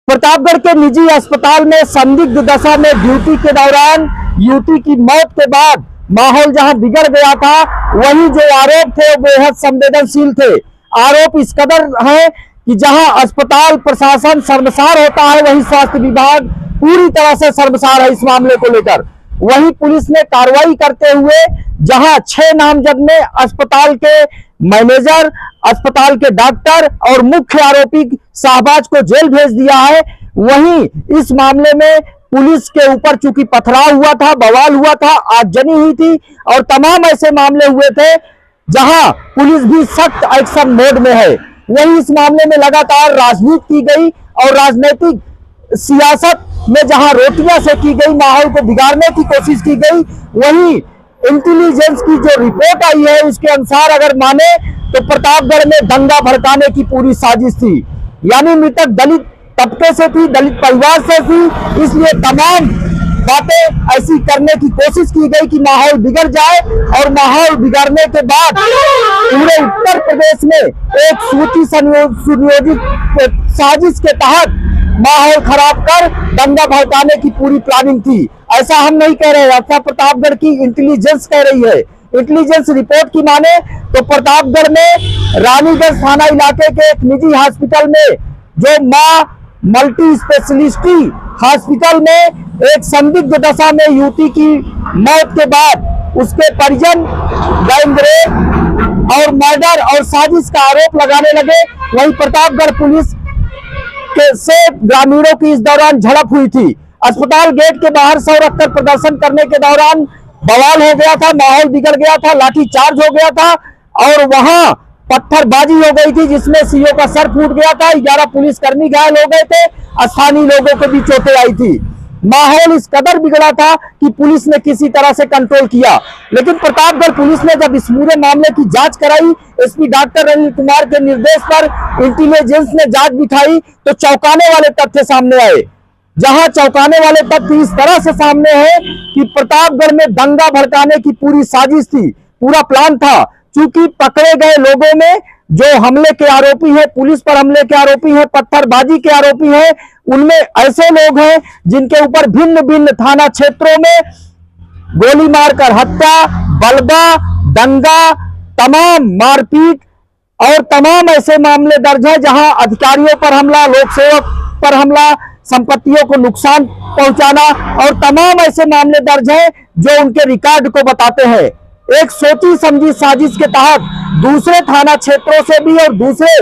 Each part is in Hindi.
प्रतापगढ़ के निजी अस्पताल में संदिग्ध दशा में ड्यूटी के दौरान युवती की मौत के बाद माहौल जहां बिगड़ गया था, वहीं जो आरोप थे वो बेहद संवेदनशील थे। आरोप इस कदर है कि जहां अस्पताल प्रशासन शर्मसार होता है, वहीं स्वास्थ्य विभाग पूरी तरह से शर्मसार है इस मामले को लेकर। वहीं पुलिस ने कार्रवाई करते हुए जहां 6 नामजद ने अस्पताल के मैनेजर, अस्पताल के डॉक्टर और मुख्य आरोपी शाहबाज को जेल भेज दिया है, वहीं इस मामले में पुलिस के ऊपर चूंकि पथराव हुआ था, बवाल हुआ था, आगजनी हुई थी और तमाम ऐसे मामले हुए थे जहां पुलिस भी सख्त एक्शन मोड में है। वहीं इस मामले में लगातार राजनीति की गई और राजनीतिक सियासत में जहां रोटियां सेकी गई, माहौल को बिगाड़ने की कोशिश की गई, वहीं इंटेलिजेंस की जो रिपोर्ट आई है उसके अनुसार अगर माने तो प्रतापगढ़ में दंगा भड़काने की पूरी साजिश थी। यानी मृतक दलित तबके से थी, दलित परिवार से थी, इसलिए तमाम बातें ऐसी करने की कोशिश की गई कि माहौल बिगड़ जाए और माहौल बिगड़ने के बाद पूरे उत्तर प्रदेश में एक सुनियोजित साजिश के तहत माहौल खराब कर दंगा भड़काने की पूरी प्लानिंग थी। ऐसा हम नहीं कह रहे, ऐसा प्रतापगढ़ की इंटेलिजेंस कह रही है। इंटेलिजेंस रिपोर्ट की माने तो प्रतापगढ़ में रानीगंज थाना इलाके के एक निजी हॉस्पिटल में, जो मां मल्टी स्पेशलिस्टी हॉस्पिटल में एक संदिग्ध दशा में युवती की मौत के बाद उसके परिजन गैंगरेप और मर्डर और साजिश का आरोप लगाने लगे। वहीं प्रतापगढ़ पुलिस से ग्रामीणों की इस दौरान झड़प हुई थी। अस्पताल गेट के बाहर सौ रखकर प्रदर्शन करने के दौरान बवाल हो गया था, माहौल बिगड़ गया था, लाठीचार्ज हो गया था और वहां पत्थरबाजी हो गई थी जिसमें सीओ का सर फूट गया था, 11 पुलिसकर्मी घायल हो गए थे, स्थानीय लोगों को भी चोटें आई थी। माहौल इस कदर बिगड़ा था कि पुलिस ने किसी तरह से कंट्रोल किया। लेकिन प्रतापगढ़ पुलिस ने जब इस पूरे मामले की जांच कराई, एसपी डॉक्टर अनिल कुमार के निर्देश पर इंटेलिजेंस ने जांच बिठाई, तो चौंकाने वाले तथ्य सामने आए। जहां चौंकाने वाले तथ्य इस तरह से सामने है कि प्रतापगढ़ में दंगा भड़काने की पूरी साजिश थी, पूरा प्लान था। चूंकि पकड़े गए लोगों में जो हमले के आरोपी हैं, पुलिस पर हमले के आरोपी हैं, पत्थरबाजी के आरोपी हैं, उनमें ऐसे लोग हैं जिनके ऊपर भिन्न भिन्न थाना क्षेत्रों में गोली मारकर हत्या, बलवा, दंगा, तमाम मारपीट और तमाम ऐसे मामले दर्ज हैं जहां अधिकारियों पर हमला, लोक सेवक पर हमला, संपत्तियों को नुकसान पहुंचाना और तमाम ऐसे मामले दर्ज हैं जो उनके रिकॉर्ड को बताते हैं। एक सोची समझी साजिश के तहत दूसरे थाना क्षेत्रों से भी और दूसरे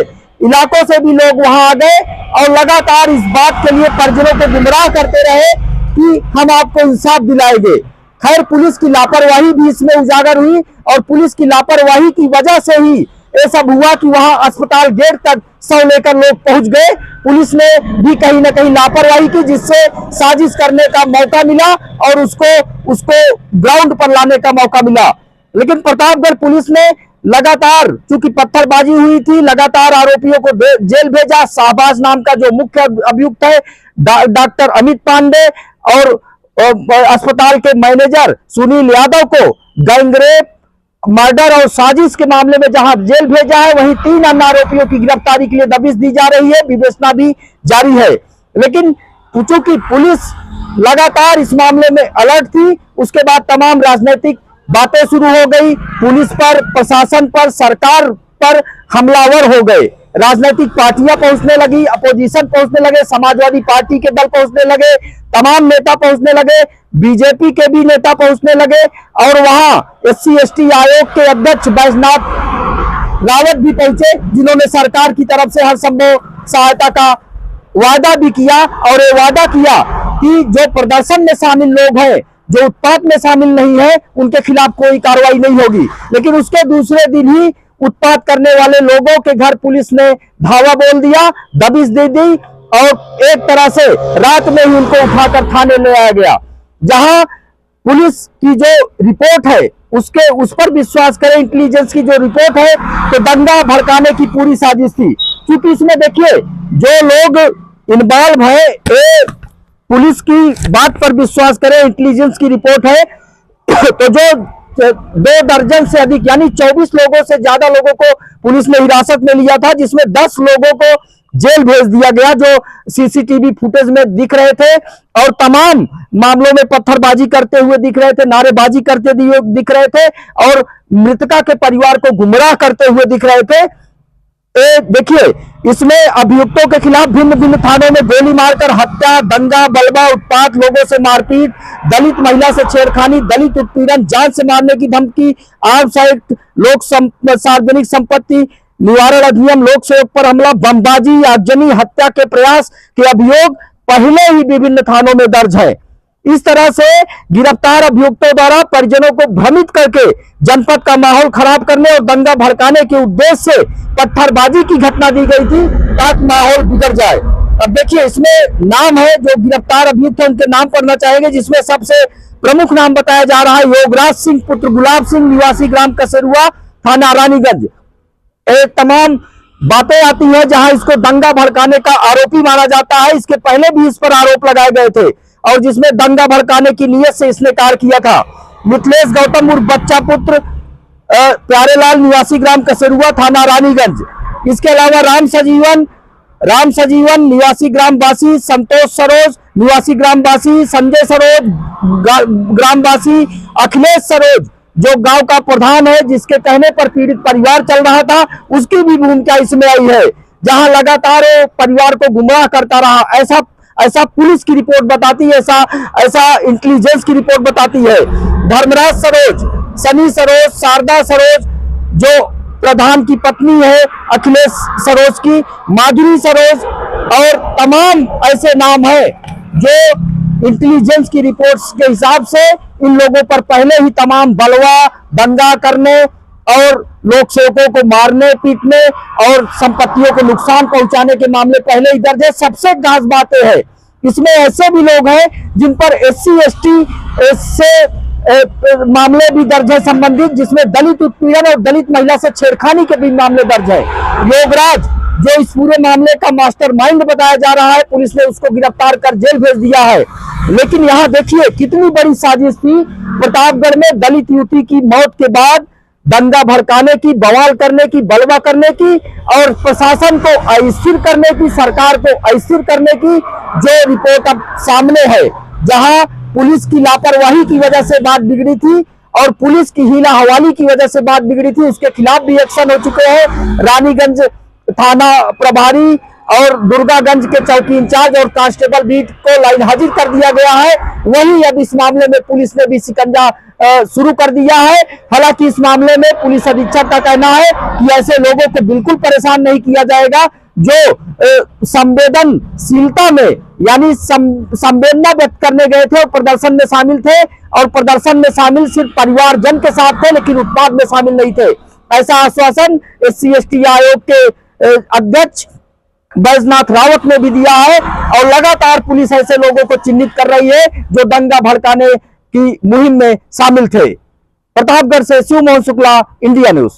इलाकों से भी लोग वहां आ गए और लगातार इस बात के लिए परिजनों को गुमराह करते रहे कि हम आपको इंसाफ दिलाएंगे। खैर, पुलिस की लापरवाही भी इसमें उजागर हुई और पुलिस की लापरवाही की वजह से ही ये सब हुआ कि वहां अस्पताल गेट तक 100 लेकर लोग पहुंच गए। पुलिस ने भी कहीं ना कहीं लापरवाही की, जिससे साजिश करने का मौका मिला और उसको ग्राउंड पर लाने का मौका मिला। लेकिन प्रतापगढ़ पुलिस ने लगातार, चूंकि पत्थरबाजी हुई थी, लगातार आरोपियों को जेल भेजा। शाहबाज नाम का जो मुख्य अभियुक्त है डॉक्टर अमित पांडे और अस्पताल के मैनेजर सुनील यादव को गैंगरेप, मर्डर और साजिश के मामले में जहां जेल भेजा है, वहीं 3 अन्य आरोपियों की गिरफ्तारी के लिए दबिश दी जा रही है, विवेचना भी जारी है। लेकिन चूंकि पुलिस लगातार इस मामले में अलर्ट थी, उसके बाद तमाम राजनीतिक बातें शुरू हो गई, पुलिस पर, प्रशासन पर, सरकार पर हमलावर हो गए। राजनीतिक पार्टियां पहुंचने लगी, अपोजिशन पहुंचने लगे, समाजवादी पार्टी के दल पहुंचने लगे, तमाम नेता पहुंचने लगे, बीजेपी के भी नेता पहुंचने लगे और वहां SC/ST आयोग के अध्यक्ष बैजनाथ रावत भी पहुंचे, जिन्होंने सरकार की तरफ से हर संभव सहायता का वादा भी किया और ये वादा किया कि जो प्रदर्शन में शामिल लोग हैं, जो उत्पात में शामिल नहीं है, उनके खिलाफ कोई कार्रवाई नहीं होगी। लेकिन उसके दूसरे दिन ही उत्पात करने वाले लोगों के घर पुलिस ने धावा बोल दिया, दबिश दे दी और एक तरह से रात में ही उनको उठाकर थाने ले आया गया। जहां पुलिस की जो रिपोर्ट है उस पर विश्वास करें, इंटेलिजेंस की जो रिपोर्ट है, तो दंगा भड़काने की पूरी साजिश थी। क्योंकि इसमें देखिए जो लोग इन्वॉल्व है, पुलिस की बात पर विश्वास करें, इंटेलिजेंस की रिपोर्ट है, तो जो 2 दर्जन से अधिक यानी 24 लोगों से ज्यादा लोगों को पुलिस ने हिरासत में लिया था, जिसमें 10 लोगों को जेल भेज दिया गया, जो सीसीटीवी फुटेज में दिख रहे थे और तमाम मामलों में पत्थरबाजी करते हुए दिख रहे थे, नारेबाजी करते दिख रहे थे और मृतका के परिवार को गुमराह करते हुए दिख रहे थे। देखिए, इसमें अभियुक्तों के खिलाफ भिन्न भिन्न थानों में गोली मारकर हत्या, दंगा, बलवा, उत्पात, लोगों से मारपीट, दलित महिला से छेड़खानी, दलित उत्पीड़न, जान से मारने की धमकी, आर्म्स एक्ट, सार्वजनिक संपत्ति निवारण अधिनियम, लोक सेवक पर हमला, बमबाजी, आगजनी, हत्या के प्रयास के अभियोग पहले ही विभिन्न थानों में दर्ज है। इस तरह से गिरफ्तार अभियुक्तों द्वारा परिजनों को भ्रमित करके जनपद का माहौल खराब करने और दंगा भड़काने के उद्देश्य से पत्थरबाजी की घटना दी गई थी ताकि माहौल बिगड़ जाए। अब देखिए, इसमें नाम है जो गिरफ्तार अभियुक्त है उनके नाम पढ़ना चाहेंगे, जिसमें सबसे प्रमुख नाम बताया जा रहा है योगराज सिंह पुत्र गुलाब सिंह, निवासी ग्राम कसेरुआ, थाना रानीगंज। तमाम बातें आती हैं जहां इसको दंगा भड़काने का आरोपी माना जाता है। इसके पहले भी इस पर आरोप लगाए गए थे और जिसमें दंगा भड़काने की नीयत से इसने कार्य किया था। मिथिलेश गौतम उर्फ बच्चा पुत्र प्यारेलाल, निवासी ग्राम कसेरुआ, थाना रानीगंज। इसके अलावा राम सजीवन निवासी ग्रामवासी, संतोष सरोज निवासी ग्रामवासी, संजय सरोज ग्रामवासी, अखिलेश सरोज जो गांव का प्रधान है, जिसके कहने पर पीड़ित परिवार चल रहा था, उसकी भी भूमिका इसमें आई है, जहां लगातार परिवार को गुमराह करता रहा। ऐसा पुलिस की रिपोर्ट बताती है, ऐसा इंटेलिजेंस की रिपोर्ट बताती है। धर्मराज सरोज, सनी सरोज, शारदा सरोज जो प्रधान की पत्नी है अखिलेश सरोज की, माधुरी सरोज और तमाम ऐसे नाम है जो इंटेलिजेंस की रिपोर्ट्स के हिसाब से इन लोगों पर पहले ही तमाम बलवा, दंगा करने और लोक सेवकों को मारने, पीटने और संपत्तियों को नुकसान पहुंचाने के मामले पहले ही दर्ज है। सबसे खास बात है इसमें ऐसे भी लोग हैं जिन पर SC ST से मामले भी दर्ज है संबंधित, जिसमें दलित उत्पीड़न और दलित महिला से छेड़खानी के भी मामले दर्ज है। योगराज जो इस पूरे मामले का मास्टरमाइंड बताया जा रहा है, पुलिस ने उसको गिरफ्तार कर जेल भेज दिया है। लेकिन यहाँ देखिए कितनी बड़ी साजिश थी। प्रतापगढ़ में दलित युवती की मौत के बाद दंगा भड़काने की, बवाल करने की, बलवा करने की और प्रशासन को अस्थिर करने की, सरकार को अस्थिर करने की जो रिपोर्ट अब सामने है, जहां पुलिस की लापरवाही की वजह से बात बिगड़ी थी और पुलिस की हीला हवाली की वजह से बात बिगड़ी थी, उसके खिलाफ भी एक्शन हो चुके हैं। रानीगंज थाना प्रभारी और दुर्गागंज के चौकी इंचार्ज और कांस्टेबल बीट को लाइन हाजिर कर दिया गया है। वहीं अब इस मामले में पुलिस ने भी शिकंजा शुरू कर दिया है। हालांकि इस मामले में पुलिस अधीक्षक का कहना है कि ऐसे लोगों को बिल्कुल परेशान नहीं किया जाएगा जो संवेदनशीलता में यानी संवेदना व्यक्त करने गए थे और प्रदर्शन में शामिल थे, और प्रदर्शन में शामिल सिर्फ परिवारजन के साथ थे लेकिन उत्पाद में शामिल नहीं थे। ऐसा आश्वासन SC ST आयोग के अध्यक्ष बैजनाथ रावत ने भी दिया है और लगातार पुलिस ऐसे लोगों को चिन्हित कर रही है जो दंगा भड़काने की मुहिम में शामिल थे। प्रतापगढ़ से शिव मोहन शुक्ला, इंडिया न्यूज।